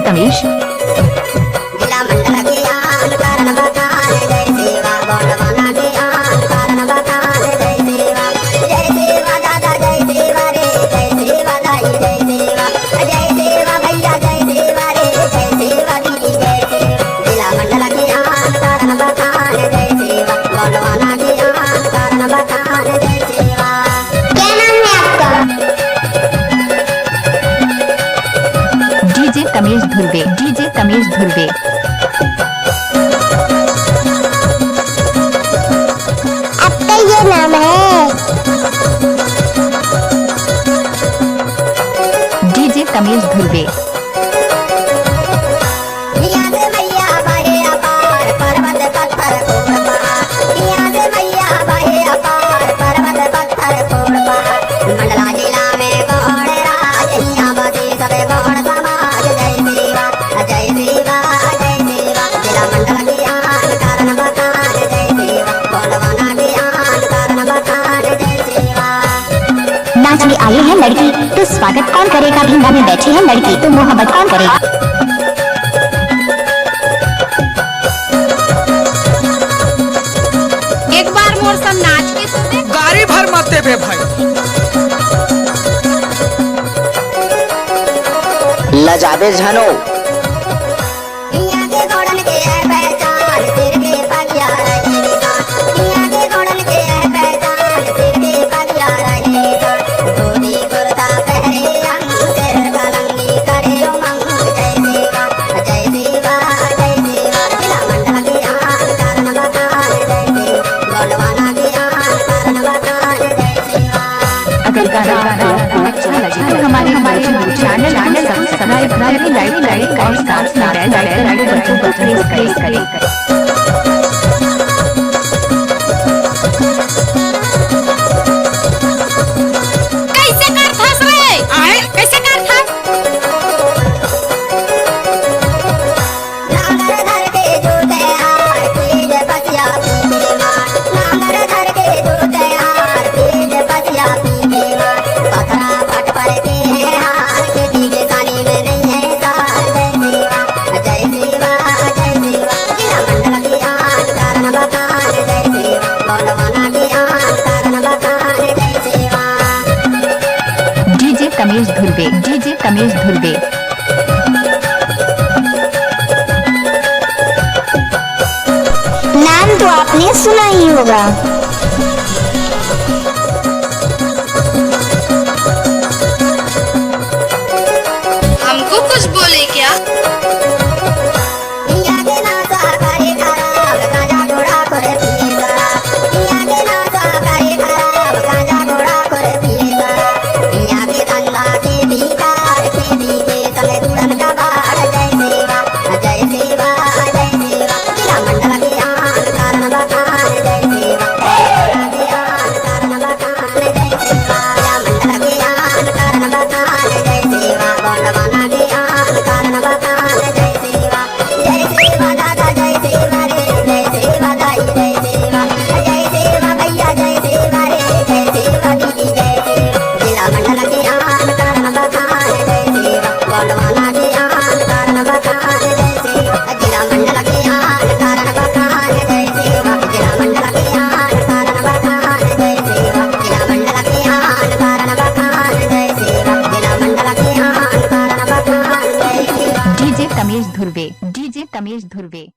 तमेश। जिला मंडल के आन कारण बखान जय सेवा गौंडवाना के आन कारण बखान जय सेवा दादा जय सेवा रे जय सेवा दाई जय सेवा भैया जय सेवा रे जय सेवा दीदी जय सेवा जिला मंडल के आन कारण बखान जय सेवा गौंडवाना के आन कारण बखान जय सेवा। क्या नाम है आपका? DJ Tamesh Dhurve, DJ Tamesh Dhurve. आपका ये नाम है? डीजे तमेश धुर्वे। यहाँ से मैया बाहे अपार पर्वत पत्थर कोड़ पहाड़, यहाँ से मैया बाहे अपार पर्वत पत्थर कोड़ पहाड़। मंडला जिला में गौड़ राज यहाँ बसे सब गौड़ समाज जय सेवा जय सेवा जय सेवा जिला मंडल के आन कारण बखान जय सेवा गौंडवाना के आन कारण बखान जय सेवा। नाचने आई है लड़की तो स्वागत कौन करेगा? भिंगा में बैठी है लड़की तो मोहब्बत कौन करेगा? एक बार मोर सब नाच के सुने। गाड़ी भर मत देबे भाई। लजाबे झनो यहाँ के गौड़न के है पहचान सिर के पगिया रहे निशान, यहाँ के गौड़न के है पहचान सिर के पगिया रहे निशान। धोती कुर्ता पहरे अंग सिर कलंगी करे उमंग जय सेवा जय सेवा जय सेवा जिला मंडल के आन कारण बखान जय सेवा गौंडवाना के आन कारण बखान जय सेवा। अगर गाना आपको अच्छा लगे तो हमारे चैनल सब्सक्राइब करें, लाइक और साथ बेल बटन को प्रेस करें। कैसे कर फंस रहे? आए कैसे कर फंस? नांगर धर के जूते हार तेज बसिया पीके मार, नांगर धर के जूते हार तेज बसिया पीके मार। पथरा फट पड़ते हैं हार खेती के सानी में नहीं है सार जय सेवा जय सेवा जिला मंडल के आन कारण बखान जय सेवा गौंडवाना के आन कारण बखान जय सेवा। DJ Tamesh Dhurve, DJ Tamesh Dhurve. नाम तो आपने सुना ही होगा। हमको कुछ बोले क्या? यहाँ के नासा करे खराब गांजा घोड़ा करे पिए शराब, यहाँ के नासा करे खराब गांजा घोड़ा करे पिए शराब। यहाँ के धंधा के भीतर खेती के संग दुल्हन का बाढ़ जय सेवा जय सेवा जय सेवा जिला मंडल के आन कारण बखान जय सेवा गौंडवाना के आन कारण बखान जय सेवा जिला मंडल के आन कारण बखान जय सेवा गौंडवाना के आन कारण बखान जय सेवा दादा जय सेवा रे जय सेवा दाई जय सेवा भैया जय सेवा रे जय सेवा दीदी जय सेवा जिला मंडल के आन कारण बखान जय सेवा गौंडवाना के आन कारण बखान जय सेवा जिला मंडल के आन कारण बखान जय सेवा जिला मंडल के आन कारण बखान जय सेवा जिला मंडल के आन कारण बखान जय सेवा जिला मंडल के आन कारण बखान जय सेवा। DJ Tamesh Dhurve, DJ Tamesh Dhurve.